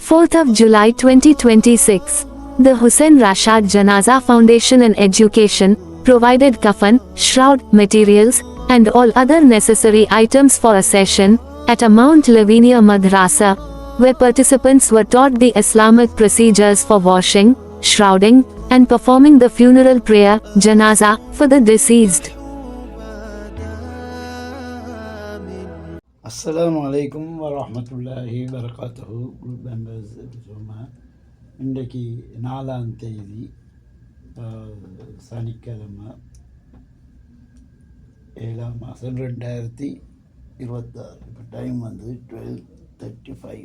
4th of July 2026. The Hussain Rashad Janaza Foundation and Education provided kafan, shroud, materials, and all other necessary items for a session at a Mount Lavinia Madrasa, where participants were taught the Islamic procedures for washing, shrouding, and performing the funeral prayer, Janaza, for the deceased. அஸ்ஸலாமு அலைக்கும் வரஹ்மத்துல்லாஹி வரகாத்துஹு. Group members இன்றைக்கு 4ஆம் தேதி சனிக்கிழமை 7ஆம் மாதம் 2026. இப்போ டைம் வந்து 12:35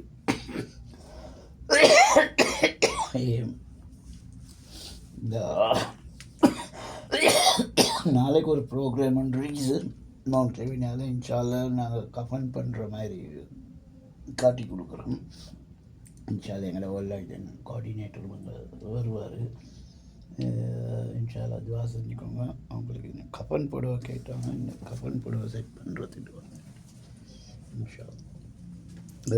AM. இந்த நாளைக்கு ஒரு ப்ரோக்ராம் அண்ட் ரீசன் மவுண்ட் லெவினியாவில் இன்ஷால்லா நாங்கள் கஃபன் பண்ணுற மாதிரி காட்டி கொடுக்குறோம். இன்ஷால்லா எங்களோட வேர்ல்ட் கோஆர்டினேட்டர் வருவார். இன்ஷால்லா துவா செஞ்சுக்கோங்க. அவங்களுக்கு கஃபன் புடவை கேட்டாங்க, இந்த கஃபன் புடவை செட் பண்ணுறதுக்கு வந்து இன்ஷால்லா இந்த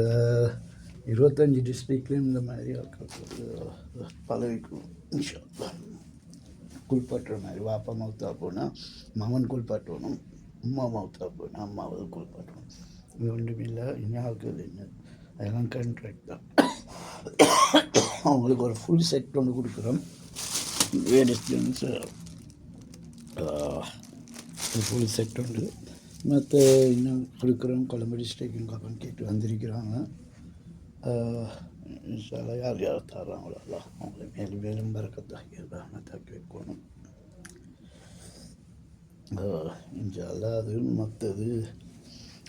25 டிஸ்ட்ரிக்ட்லேயும் இந்த மாதிரி பழகிக்கும். இன்ஷால்லா குளிப்பாட்டுற மாதிரி வாப்பா மவுத்தா போனால் மகன் குளிப்பாட்டணும், அம்மா மவுத்தா போனால் அம்மாவது குளிப்பாட்டணும். இது ஒன்றும் இல்லை, ஞாபகம் என்ன அதெல்லாம் கான்ட்ராக்ட் தான். அவங்களுக்கு ஒரு ஃபுல் செட் ஒன்று கொடுக்குறோம். வேடிஸ்டன்ஸ் ஃபுல் செட் உண்டு. மற்ற இன்னும் கொடுக்குறோம். கொழம்பு டிஸ்ட்ரிக்டும் கப்பன் கேட்டு வந்திருக்கிறாங்க. இன்ஷால்லா யார் யார் தர்றாங்களோ அவங்கள மேலும் மேலும் பரக்கத்தாக்கி வைக்கணும். இன்ஷால்லா அது மற்றது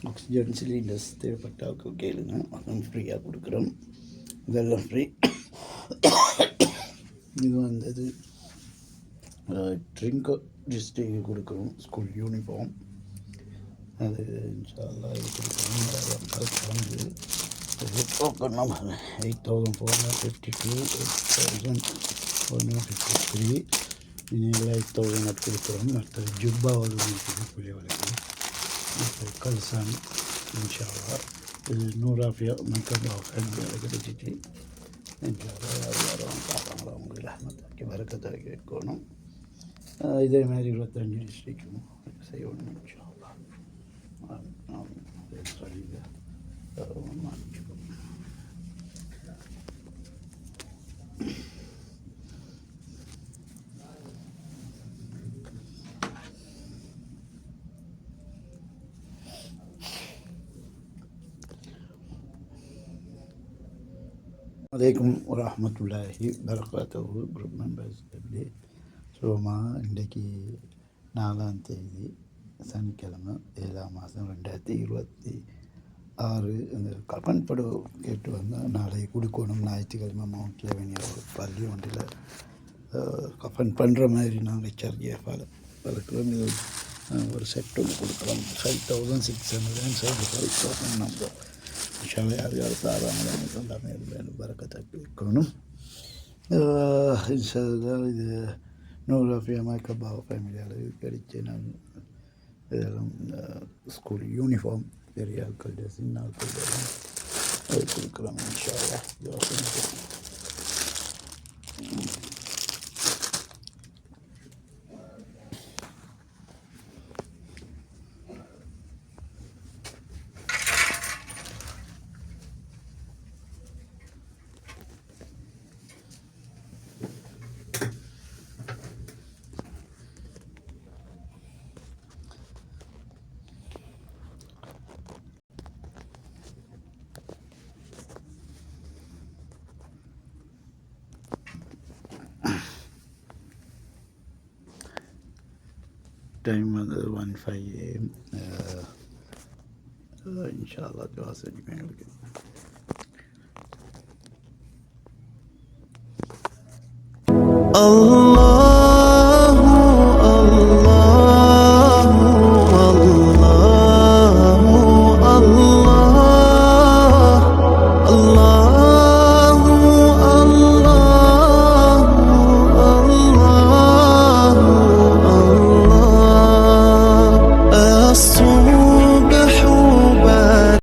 ஆக்சிஜன் சிலிண்டர்ஸ் தேவைப்பட்டாக்க கேளுங்க, அதுவும் ஃப்ரீயாக கொடுக்குறோம். இதெல்லாம் ஃப்ரீ. இது வந்தது ட்ரிங்க் டிஸ்ட்ரிக்கு கொடுக்குறோம். ஸ்கூல் யூனிஃபார்ம் அது இன்ஷால்லா இது கொடுக்குறோம். வந்து 8,452, 8,153, இன்னும் 8,000 கொடுக்குறோம். மற்றது ஜுப்பா வலுக்கு புள்ளியவர்களுக்கு மற்ற கல்சான் இன்ஷால்லா இது 100 மக்கள் கிடைச்சிட்டு இன்ஷால்லா யார் யாரும் பார்ப்பாங்களோ அவங்களுக்கு ரஹ்மத்தாக்கி பரக்கத்தாக்கி வைக்கணும். இதே மாதிரி 25 டிஸ்ட்ரிக்டும் செய்யணும் இன்ஷால்லா. சொல்லி அலைக்கும் வரஹ்மத்துல்லாஹி வரகாத்துஹு. குரூப் மெம்பர்ஸ் எப்படி சுகமா இன்றைக்கு 4ஆம் தேதி சனிக்கிழமை 7ஆம் மாதம் 2026. இந்த கஃபன் படம் கேட்டு வந்தால் நாளைக்கு கொடுக்கணும். ஞாயிற்றுக்கிழமை மவுண்ட் லெவனியா பள்ளி ஒன்றில் கஃபன் பண்ணுற மாதிரி நாங்கள் சர்ஜியாக வளர்க்குறோம். இது ஒரு செட் ஒன்று கொடுக்குறோம். 5,675 நம்பர். இன்ஷால்லா யார் யார் தாராங்களோ எனக்கு எல்லாமே வேணும் பரக்கத்தாக்கி வைக்கணும். இன்ஷால்லா இது 100 மைக்கபா ஃபேமிலியால் கிடைச்ச நான் இதெல்லாம் ஸ்கூல் யூனிஃபார்ம் பெரிய ஆட்கள் சின்ன ஆட்கள் அது கொடுக்குறோம். இன்ஷால்லா டைம் வந்து 1:05 AM. இன்ஷால்லா துவா செஞ்சுக்கோங்க எங்களுக்கு.